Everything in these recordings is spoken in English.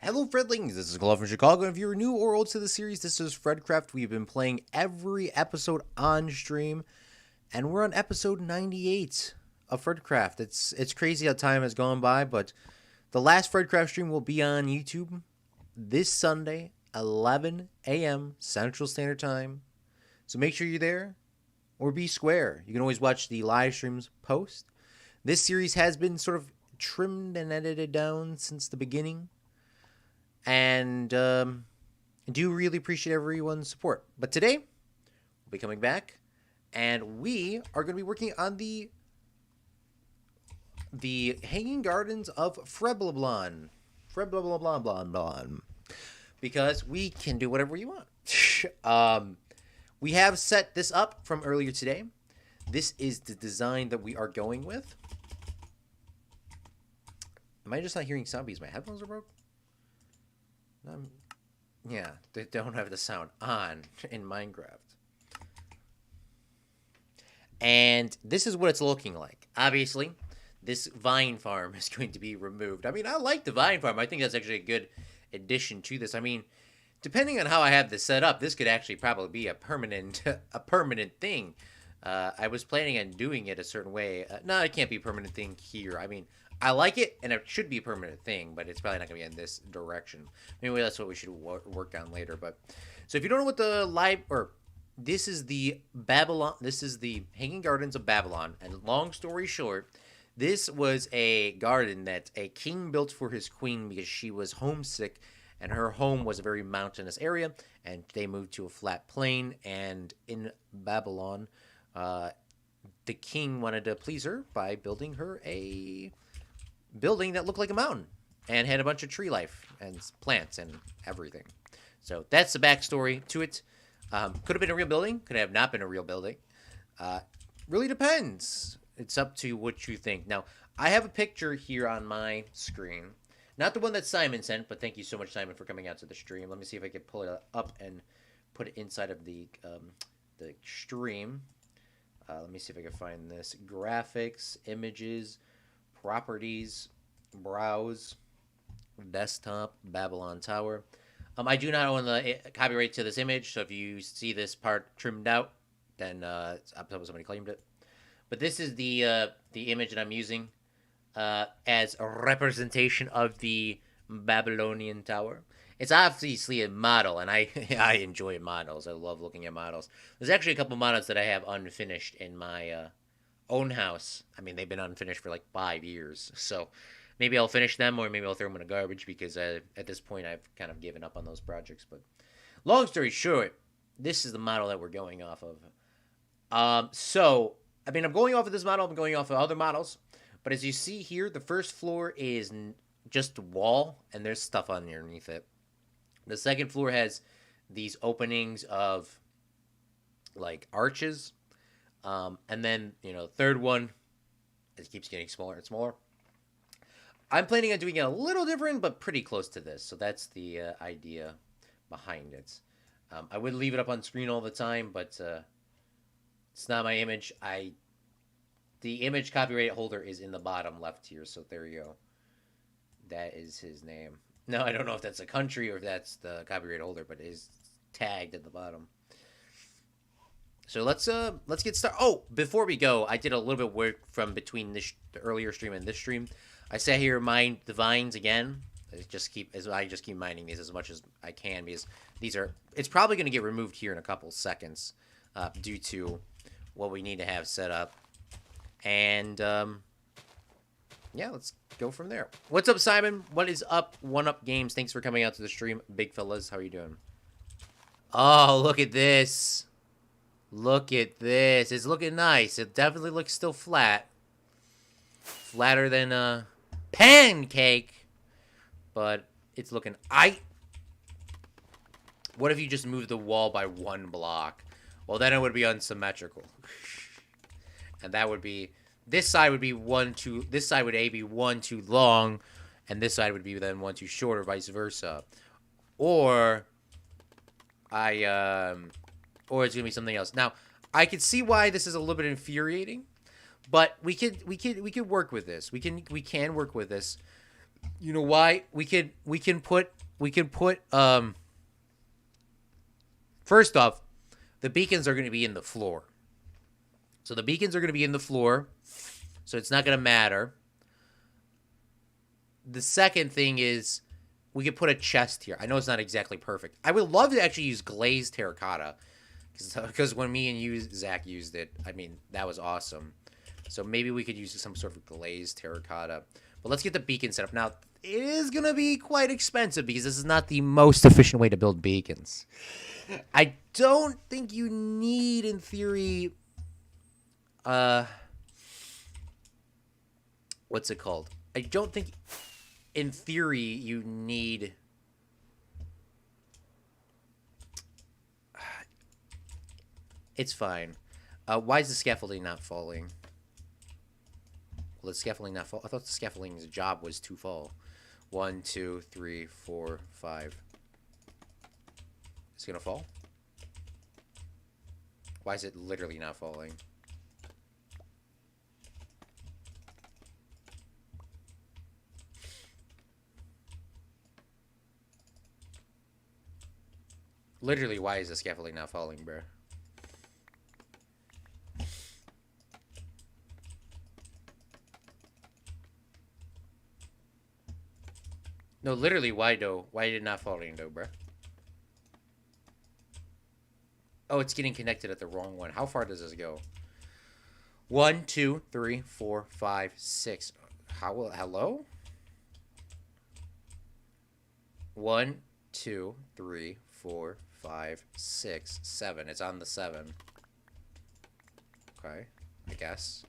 Hello, Fredlings. This is Claude from Chicago. If you're new or old to the series, this is FredCraft. We've been playing every episode on stream, and we're on episode 98 of FredCraft. It's crazy how time has gone by, but the last FredCraft stream will be on YouTube this Sunday, 11 a.m. Central Standard Time. So make sure you're there, or be square. You can always watch the live streams post. This series has been sort of trimmed and edited down since the beginning. And do really appreciate everyone's support. But today, we'll be coming back, and we are going to be working on the Hanging Gardens of Fredylon. Fredylon. Because we can do whatever we want. We have set this up from earlier today. This is the design that we are going with. Am I just not hearing sound because my headphones are broke? Yeah, they don't have the sound on in Minecraft. And this is what it's looking like. Obviously, this vine farm is going to be removed. I mean, I like the vine farm. I think that's actually a good addition to this. I mean, depending on how I have this set up, this could actually probably be a permanent thing. I was planning on doing it a certain way. No, it can't be a permanent thing here. I mean, I like it, and it should be a permanent thing, but it's probably not going to be in this direction. Maybe that's what we should work on later. But so if you don't know what this is the Babylon. This is the Hanging Gardens of Babylon. And long story short, this was a garden that a king built for his queen because she was homesick, and her home was a very mountainous area, and they moved to a flat plain. And in Babylon, the king wanted to please her by building her a building that looked like a mountain and had a bunch of tree life and plants and everything. So that's the backstory to it. Could have been a real building, could have not been a real building. Really depends. It's up to what you think. Now, I have a picture here on my screen. Not the one that Simon sent, but thank you so much, Simon, for coming out to the stream. Let me see if I can pull it up and put it inside of the stream. Let me see if I can find this. Graphics, images, properties, browse, desktop, Babylon Tower. I do not own the copyright to this image, so if you see this part trimmed out, then somebody claimed it. But this is the image that I'm using as a representation of the Babylonian Tower. It's obviously a model, and I enjoy models. I love looking at models. There's actually a couple models that I have unfinished in my own house. I mean, they've been unfinished for like 5 years, so maybe I'll finish them, or maybe I'll throw them in the garbage because at this point I've kind of given up on those projects. But long story short, this is the model that we're going off of. So I mean, I'm going off of this model. I'm going off of other models, but as you see here, the first floor is just a wall, and there's stuff underneath it. The second floor has these openings of like arches. And then, third one, it keeps getting smaller and smaller. I'm planning on doing it a little different, but pretty close to this. So that's the idea behind it. I would leave it up on screen all the time, but it's not my image. The image copyright holder is in the bottom left here, so there you go. That is his name. No, I don't know if that's a country or if that's the copyright holder, but it is tagged at the bottom. So let's get started. Oh, before we go, I did a little bit of work from between the earlier stream and this stream. I sat here and mined the vines again. I just keep mining these as much as I can because it's probably going to get removed here in a couple seconds due to what we need to have set up. And yeah, let's go from there. What's up, Simon? What is up? One Up Games. Thanks for coming out to the stream, big fellas. How are you doing? Oh, look at this. Look at this. It's looking nice. It definitely looks still flat. Flatter than a pancake. But it's looking... What if you just move the wall by 1 block? Well, then it would be unsymmetrical. And that would be... This side would be this side would be 1 too long. And this side would be then 1 too short, or vice versa. Or... Or it's gonna be something else. Now, I can see why this is a little bit infuriating, but we could work with this. We can work with this. You know why? We can put first off, the beacons are going to be in the floor. So the beacons are going to be in the floor, so it's not going to matter. The second thing is we could put a chest here. I know it's not exactly perfect. I would love to actually use glazed terracotta because when me and you, Zach, used it, I mean, that was awesome. So maybe we could use some sort of glazed terracotta. But let's get the beacon set up. Now, it is going to be quite expensive because this is not the most efficient way to build beacons. I don't think you need, in theory, what's it called? I don't think, in theory, you need... It's fine. Why is the scaffolding not falling? Well, the scaffolding not fall? I thought the scaffolding's job was to fall. 1, 2, 3, 4, 5. It's gonna fall? Why is it literally not falling? Literally, why is the scaffolding not falling, bro? No, literally, why though? Why did it not falling though, bro? Oh, it's getting connected at the wrong one. How far does this go? 1, 2, 3, 4, 5, 6. Hello? 1, 2, 3, 4, 5, 6, 7. It's on the 7. Okay, I guess.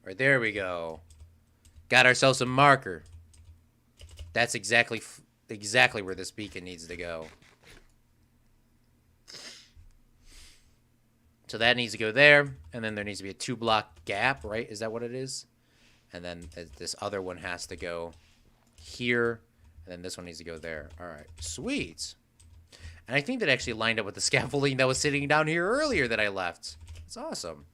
Right, there we go. Got ourselves a marker. That's exactly where this beacon needs to go. So that needs to go there, and then there needs to be a 2-block gap, right? Is that what it is? And then this other one has to go here, and then this one needs to go there. All right, sweet. And I think that actually lined up with the scaffolding that was sitting down here earlier that I left. It's awesome.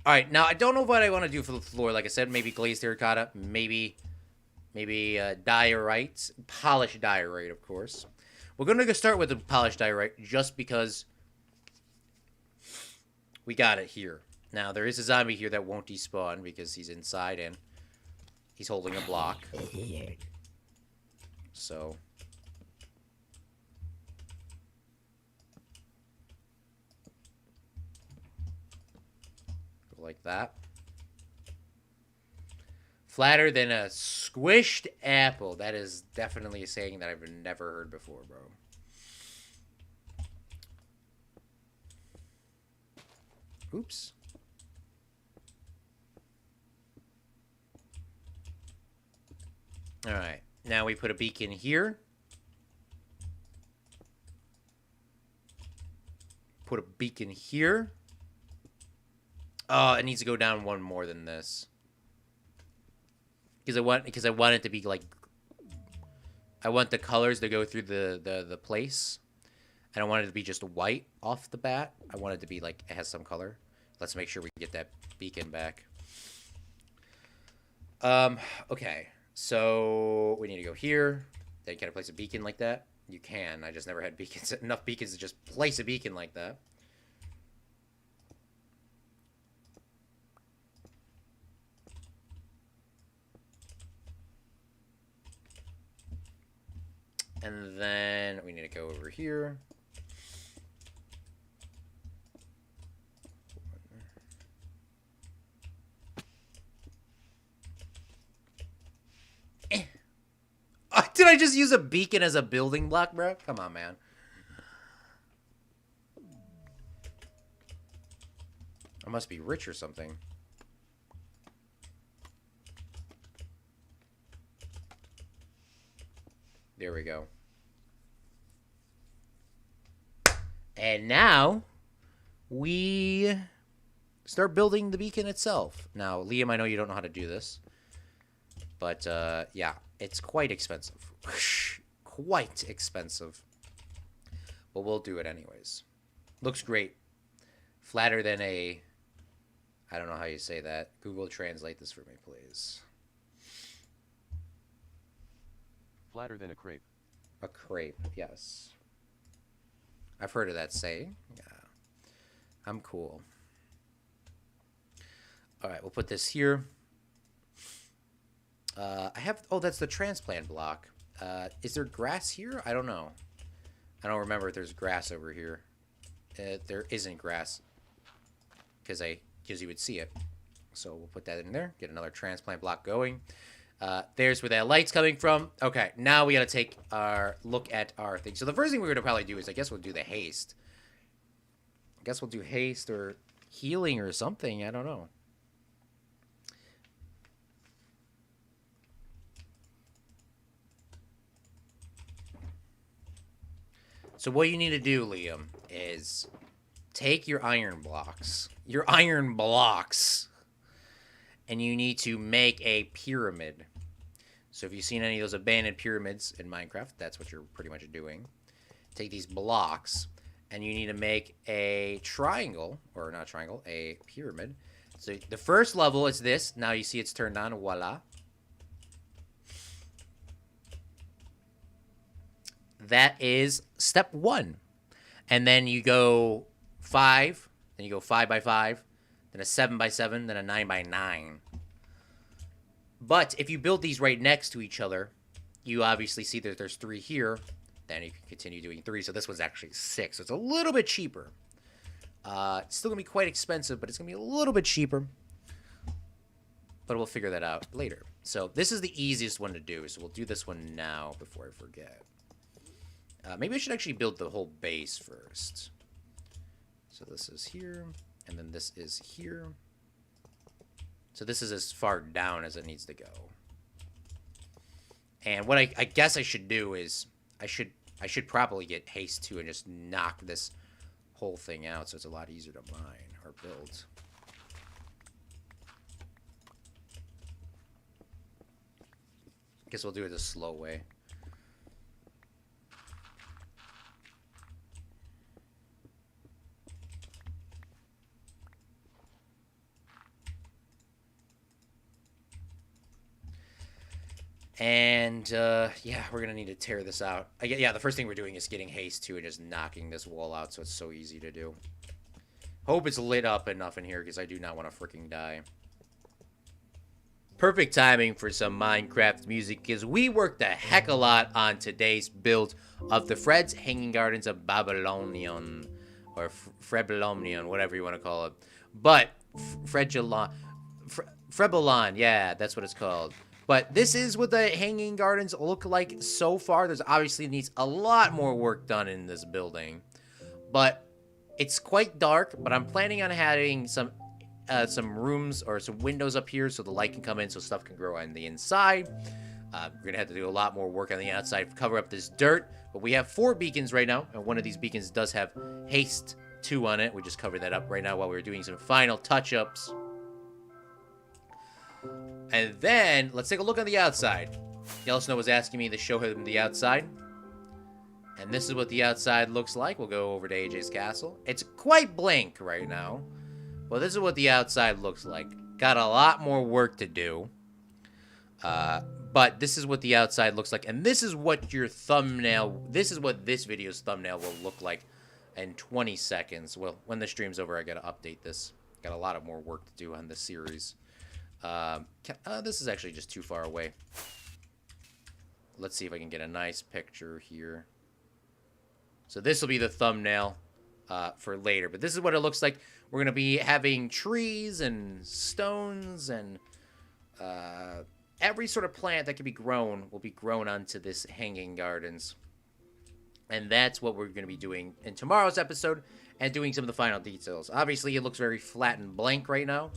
All right, now I don't know what I want to do for the floor. Like I said, maybe glazed terracotta, maybe diorite, polished diorite, of course. We're going to start with the polished diorite just because we got it here. Now, there is a zombie here that won't despawn because he's inside and he's holding a block. So... like that. Flatter than a squished apple. That is definitely a saying that I've never heard before, bro. Oops. Alright. Now we put a beacon here. Put a beacon here. It needs to go down one more than this. Because I want it to be like, I want the colors to go through the place. I don't want it to be just white off the bat. I want it to be like it has some color. Let's make sure we get that beacon back. Okay. So we need to go here. Then can I place a beacon like that? You can. I just never had beacons, enough beacons to just place a beacon like that. And then we need to go over here. Did I just use a beacon as a building block, bro? Come on, man. I must be rich or something. There we go. And now we start building the beacon itself. Now, Liam, I know you don't know how to do this. But, yeah, it's quite expensive. Quite expensive. But we'll do it anyways. Looks great. Flatter than a... I don't know how you say that. Google translate this for me, please. Flatter than a crepe. A crepe, yes. I've heard of that saying. Yeah. I'm cool. All right, we'll put this here. I have... Oh, that's the transplant block. Is there grass here? I don't know. I don't remember if there's grass over here. There isn't grass. Because you would see it. So we'll put that in there. Get another transplant block going. There's where that light's coming from. Okay, now we got to take our look at our thing. So the first thing we're going to probably do is, I guess we'll do the haste. I guess we'll do haste or healing or something. I don't know. So what you need to do, Liam, is take your iron blocks. And you need to make a pyramid. So if you've seen any of those abandoned pyramids in Minecraft, that's what you're pretty much doing. Take these blocks, and you need to make a triangle, or not triangle, a pyramid. So the first level is this. Now you see it's turned on. Voila. That is step 1. And then you go 5, then you go 5 by 5, then a 7 by 7, then a 9 by 9. But if you build these right next to each other, you obviously see that there's 3 here. Then you can continue doing 3. So this one's actually 6. So it's a little bit cheaper. It's still going to be quite expensive, but it's going to be a little bit cheaper. But we'll figure that out later. So this is the easiest one to do. So we'll do this one now before I forget. Maybe I should actually build the whole base first. So this is here, and then this is here. So this is as far down as it needs to go. And what I guess I should do is I should probably get haste 2 and just knock this whole thing out so it's a lot easier to mine or build. Guess we'll do it the slow way. And, yeah, we're going to need to tear this out. Yeah, the first thing we're doing is getting haste 2 and just knocking this wall out so it's so easy to do. Hope it's lit up enough in here because I do not want to freaking die. Perfect timing for some Minecraft music because we worked a heck of a lot on today's build of the Fred's Hanging Gardens of Babylonian. Or Fredylon, whatever you want to call it. But, Fredylon, yeah, that's what it's called. But this is what the hanging gardens look like so far. There's obviously needs a lot more work done in this building. But it's quite dark, but I'm planning on having some rooms or some windows up here so the light can come in so stuff can grow on the inside. We're going to have to do a lot more work on the outside to cover up this dirt. But we have 4 beacons right now, and one of these beacons does have haste 2 on it. We just covered that up right now while we were doing some final touch-ups. And then, let's take a look on the outside. Yellowsnow was asking me to show him the outside. And this is what the outside looks like. We'll go over to AJ's castle. It's quite blank right now. Well, this is what the outside looks like. Got a lot more work to do. But this is what the outside looks like. And this is what your thumbnail... This is what this video's thumbnail will look like in 20 seconds. Well, when the stream's over, I gotta update this. Got a lot of more work to do on this series. This is actually just too far away. Let's see if I can get a nice picture here. So this will be the thumbnail for later. But this is what it looks like. We're going to be having trees and stones and every sort of plant that can be grown will be grown onto this hanging gardens. And that's what we're going to be doing in tomorrow's episode and doing some of the final details. Obviously, it looks very flat and blank right now.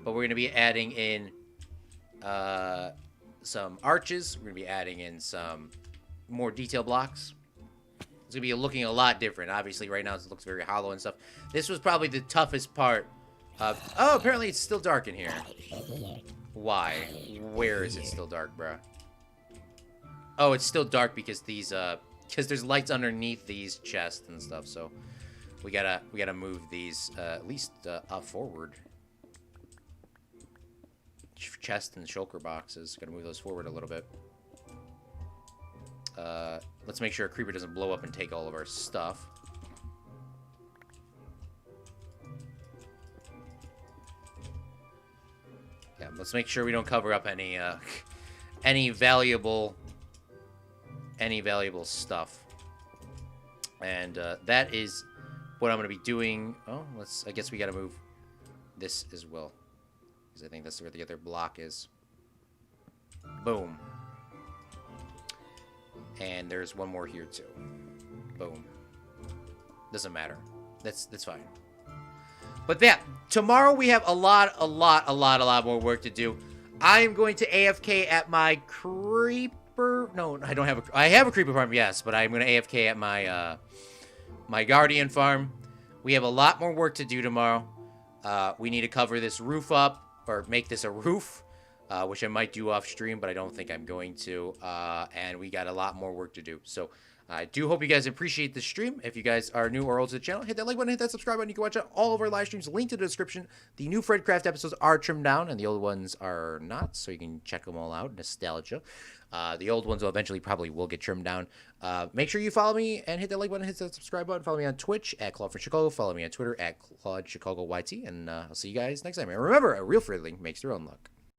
But we're going to be adding in some arches. We're going to be adding in some more detail blocks. It's going to be looking a lot different. Obviously, right now it looks very hollow and stuff. This was probably the toughest part of... Oh, apparently it's still dark in here. Why? Where is it still dark, bruh? Oh, it's still dark because these... because there's lights underneath these chests and stuff, so... we gotta move these at least up forward. Chest and shulker boxes. Gotta move those forward a little bit. Let's make sure a creeper doesn't blow up and take all of our stuff. Yeah, let's make sure we don't cover up any any valuable stuff. And that is what I'm gonna be doing. Oh, I guess we gotta move this as well, because I think that's where the other block is. Boom. And there's one more here too. Boom. Doesn't matter. That's fine. But yeah, tomorrow we have a lot more work to do. I am going to AFK at my creeper. No, I don't have I have a creeper farm, yes, but I'm going to AFK at my my guardian farm. We have a lot more work to do tomorrow. We need to cover this roof up, or make this a roof. Which I might do off stream, but I don't think I'm going to. And we got a lot more work to do. So I do hope you guys appreciate the stream. If you guys are new or old to the channel, hit that like button, hit that subscribe button. You can watch all of our live streams. Link to the description. The new FredCraft episodes are trimmed down, and the old ones are not. So you can check them all out. Nostalgia. The old ones will eventually probably will get trimmed down. Make sure you follow me and hit that like button, hit that subscribe button. Follow me on Twitch at Claude from Chicago. Follow me on Twitter at Claude Chicago YT. And I'll see you guys next time. And remember, a real Fredylon makes their own luck.